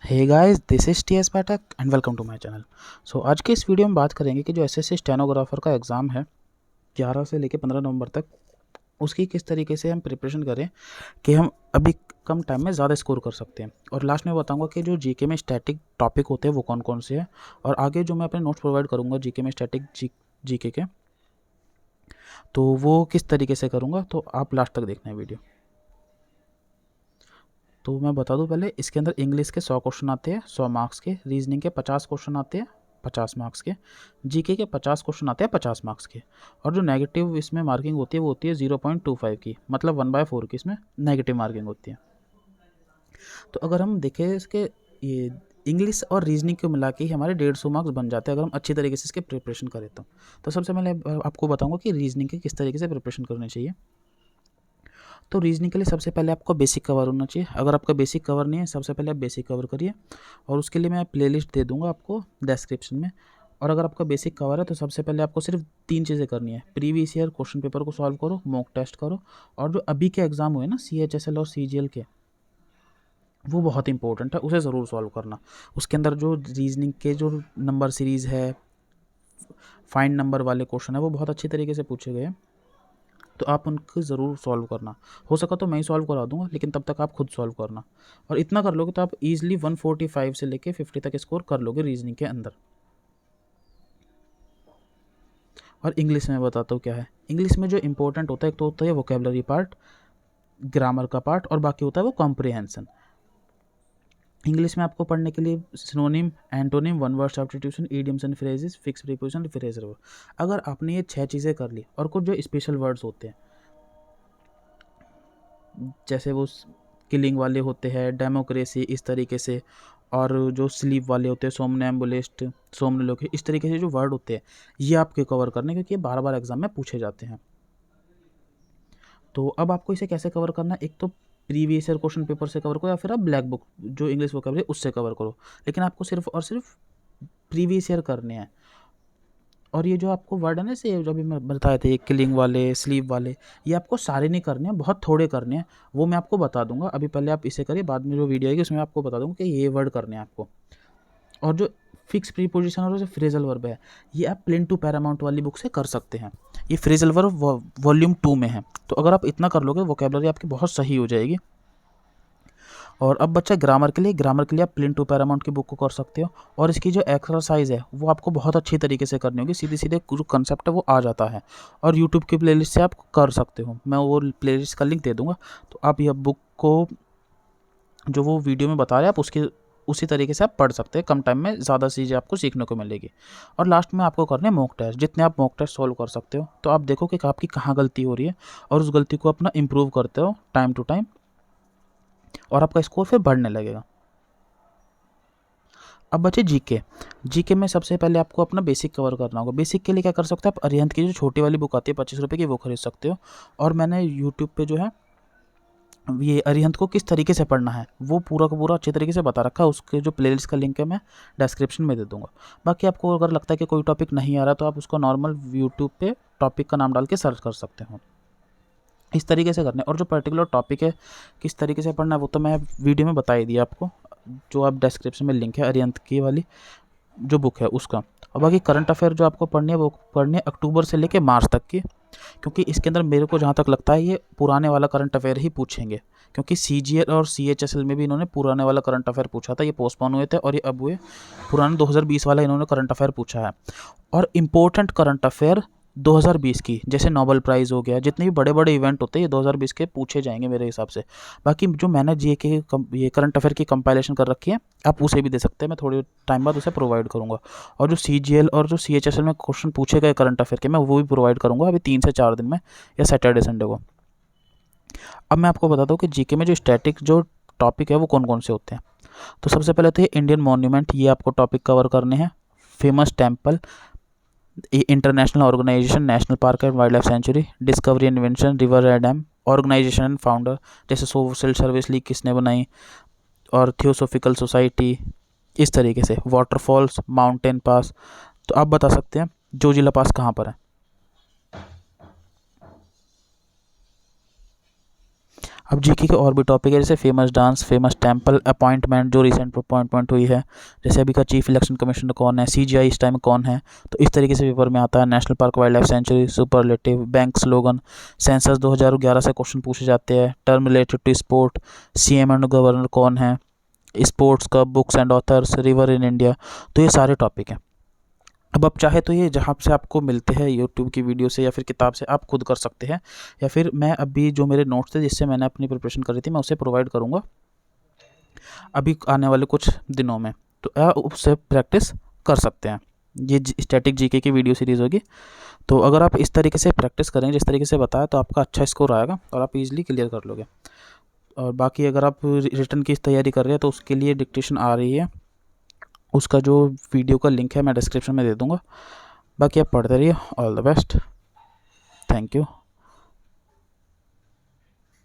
Hey guys, this is T S Pathak and welcome to my channel. So आज के इस video में बात करेंगे कि जो एसएससी स्टेनोग्राफर का एग्ज़ाम है 11 से लेकर 15 नवंबर तक, उसकी किस तरीके से हम प्रिपरेशन करें कि हम अभी कम टाइम में ज़्यादा स्कोर कर सकते हैं। और लास्ट में बताऊंगा कि जो जीके में स्टैटिक टॉपिक होते हैं वो कौन कौन से हैं, और आगे जो मैं अपने नोट्स प्रोवाइड करूँगा जीके में स्टैटिक जीके के, तो वो किस तरीके से करूँगा, तो आप लास्ट तक देखना है वीडियो। तो मैं बता दूं पहले, इसके अंदर इंग्लिश के 100 क्वेश्चन आते हैं 100 मार्क्स के, रीजनिंग के 50 क्वेश्चन आते हैं 50 मार्क्स के, जीके के 50 क्वेश्चन आते हैं 50 मार्क्स के, और जो नेगेटिव इसमें मार्किंग होती है वो होती है 0.25 की, मतलब 1/4 की इसमें नेगेटिव मार्किंग होती है। तो अगर हम देखें इसके ये इंग्लिश और रीजनिंग को मिला के ही हमारे 150 मार्क्स बन जाते हैं अगर हम अच्छी तरीके से इसके प्रिपरेशन करें तो सबसे पहले आपको बताऊंगा कि रीजनिंग के किस तरीके से प्रिपरेशन करनी चाहिए। तो रीजनिंग के लिए सबसे पहले आपको बेसिक कवर होना चाहिए। अगर आपका बेसिक कवर नहीं है, सबसे पहले आप बेसिक कवर करिए, और उसके लिए मैं प्लेलिस्ट दे दूंगा आपको डिस्क्रिप्शन में। और अगर आपका बेसिक कवर है तो सबसे पहले आपको सिर्फ 3 चीज़ें करनी है। प्रीवियस ईयर क्वेश्चन पेपर को सॉल्व करो, मॉक टेस्ट करो, और जो अभी के एग्जाम हुए ना CHSL और CGL के, वो बहुत इंपॉर्टेंट है, उसे ज़रूर सॉल्व करना। उसके अंदर जो रीजनिंग के जो नंबर सीरीज़ है, फाइंड नंबर वाले क्वेश्चन है, वो बहुत अच्छी तरीके से पूछे गए हैं, तो आप उनको ज़रूर सॉल्व करना। हो सका तो मैं ही सॉल्व करा दूंगा, लेकिन तब तक आप खुद सॉल्व करना। और इतना कर लोगे तो आप इजीली 145 से लेके 50 तक स्कोर कर लोगे रीजनिंग के अंदर। और इंग्लिश में बताता हूँ क्या है। इंग्लिश में जो इंपॉर्टेंट होता है, एक तो होता है वोकेबलरी पार्ट, ग्रामर का पार्ट, और बाकी होता है वो कॉम्प्रिहेंशन। इंग्लिश में आपको पढ़ने के लिए synonym, antonym, one word substitution, idioms and phrases, fix preposition, phrasal verb. अगर आपने ये 6 चीज़ें कर ली, और कुछ जो स्पेशल वर्ड्स होते हैं जैसे वो किलिंग वाले होते हैं, डेमोक्रेसी, इस तरीके से, और जो स्लीप वाले होते हैं, सोमनैम्बुलिस्ट, सोमनोलोक, इस तरीके से जो वर्ड होते हैं ये आपके कवर करने, क्योंकि ये बार बार एग्जाम में पूछे जाते हैं। तो अब आपको इसे कैसे कवर करना है, एक तो प्रीवियस ईयर क्वेश्चन पेपर से कवर करो, या फिर आप ब्लैक बुक जो इंग्लिश वोकैबुलरी उससे कवर करो, लेकिन आपको सिर्फ और सिर्फ प्रीवियस ईयर करने हैं। और ये जो आपको वर्ड है ना, से जो अभी मैं बताए थे, किलिंग वाले, स्लीप वाले, ये आपको सारे नहीं करने हैं, बहुत थोड़े करने हैं, वो मैं आपको बता दूंगा। अभी पहले आप इसे करिए, बाद में जो वीडियो आएगी उसमें आपको बता दूंगा कि ये वर्ड करने हैं आपको। और जो फिक्स प्रीपोजिशन और जो फ्रेजल वर्ब है, ये आप प्लेन टू पैरामाउंट वाली बुक से कर सकते हैं। ये फ्रेजल वर्ब वॉल्यूम 2 में है, तो अगर आप इतना कर लोगे वोकेबलरी आपकी बहुत सही हो जाएगी। और अब बच्चा ग्रामर के लिए, आप प्लेन टू पैरामाउंट की बुक को कर सकते हो, और इसकी जो एक्सरसाइज है वो आपको बहुत अच्छी तरीके से करनी होगी, सीधे सीधे जो कंसेप्ट है वो आ जाता है, और यूट्यूब की प्लेलिस्ट से आप कर सकते हो। मैं वो प्लेलिस्ट का लिंक दे दूंगा, तो आप यह बुक को जो वो वीडियो में बता रहे हैं आप उसके उसी तरीके से आप पढ़ सकते हैं। कम टाइम में ज़्यादा चीज़ें आपको सीखने को मिलेगी। और लास्ट में आपको करने मॉक टेस्ट, जितने आप मॉक टेस्ट सॉल्व कर सकते हो, तो आप देखो कि आपकी कहाँ गलती हो रही है, और उस गलती को अपना इम्प्रूव करते हो टाइम टू टाइम, और आपका स्कोर फिर बढ़ने लगेगा। अब बचे जीके में सबसे पहले आपको अपना बेसिक कवर करना होगा। बेसिक के लिए क्या कर सकते हो आप, अरिहंत की जो छोटी वाली बुक आती है 25 रुपये की, वो खरीद सकते हो। और मैंने यूट्यूब पे जो है ये अरिहंत को किस तरीके से पढ़ना है वो पूरा का पूरा अच्छे तरीके से बता रखा है। उसके जो प्लेलिस्ट का लिंक है मैं डिस्क्रिप्शन में दे दूंगा। बाकी आपको अगर लगता है कि कोई टॉपिक नहीं आ रहा, तो आप उसको नॉर्मल यूट्यूब पे टॉपिक का नाम डाल के सर्च कर सकते हो। इस तरीके से करना है। और जो पर्टिकुलर टॉपिक है किस तरीके से पढ़ना है वो तो मैं वीडियो में बता ही दिया आपको, जो आप डिस्क्रिप्शन में लिंक है अरिहंत की वाली जो बुक है उसका। और बाकी करंट अफेयर जो आपको पढ़नी है वो पढ़नी है अक्टूबर से लेके मार्च तक की, क्योंकि इसके अंदर मेरे को जहाँ तक लगता है ये पुराने वाला करंट अफेयर ही पूछेंगे, क्योंकि CGL और CHSL में भी इन्होंने पुराने वाला करंट अफेयर पूछा था, ये पोस्टपोन हुए थे, और ये अब हुए पुराने 2020 वाला इन्होंने करंट अफेयर पूछा है। और इम्पोर्टेंट करंट अफेयर 2020 की, जैसे नोबेल प्राइज़ हो गया, जितने भी बड़े बड़े इवेंट होते हैं ये 2020 के पूछे जाएंगे मेरे हिसाब से। बाकी जो मैंने ये करंट अफेयर की कंपाइलेशन कर रखी है, आप उसे भी दे सकते हैं, मैं थोड़ी टाइम बाद उसे प्रोवाइड करूँगा। और जो CGL और जो CHSL में क्वेश्चन पूछे गए करंट अफेयर के, मैं वो भी प्रोवाइड करूँगा अभी 3 से 4 दिन में, या सैटरडे संडे को। अब मैं आपको बताता हूँ कि जीके में जो स्टैटिक जो टॉपिक है वो कौन कौन से होते हैं। तो सबसे पहले तो ये इंडियन मॉन्यूमेंट, ये आपको टॉपिक कवर करने हैं। Famous temple, international organisation, national park and wild life sanctuary, discovery and invention, river and dam, organisation and founder, जैसे सोशल सर्विस लीग किसने बनाई, और थियोसोफिकल सोसाइटी, इस तरीके से, वाटरफॉल्स, माउंटेन पास। तो आप बता सकते हैं जोजिला पास कहाँ पर है। अब जीके के और भी टॉपिक है, जैसे famous dance, famous temple, appointment जो रिसेंट अपॉइंटमेंट हुई है, जैसे अभी का चीफ इलेक्शन कमिश्नर कौन है, सीजीआई इस टाइम कौन है, तो इस तरीके से पेपर में आता है। National park, wild life sanctuary, superlative, bank slogan, census 2011 से क्वेश्चन पूछे जाते हैं, term related to sport, CM and governor कौन है, स्पोर्ट्स का, books and authors, river in India, तो ये सारे टॉपिक हैं। अब आप चाहे तो ये जहाँ से आपको मिलते हैं यूट्यूब की वीडियो से या फिर किताब से, आप खुद कर सकते हैं, या फिर मैं अभी जो मेरे नोट्स थे जिससे मैंने अपनी प्रिपरेशन करी थी, मैं उसे प्रोवाइड करूँगा अभी आने वाले कुछ दिनों में, तो आप उससे प्रैक्टिस कर सकते हैं। ये स्टैटिक जीके की वीडियो सीरीज़ होगी, तो अगर आप इस तरीके से प्रैक्टिस करेंगे जिस तरीके से बताया, तो आपका अच्छा स्कोर आएगा और आप इजीली क्लियर कर लोगे। और बाकी अगर आप रिटर्न की तैयारी कर रहे हैं तो उसके लिए डिक्टेशन आ रही है, उसका जो वीडियो का लिंक है मैं डिस्क्रिप्शन में दे दूँगा। बाकी आप पढ़ते रहिए। All the best. Thank you.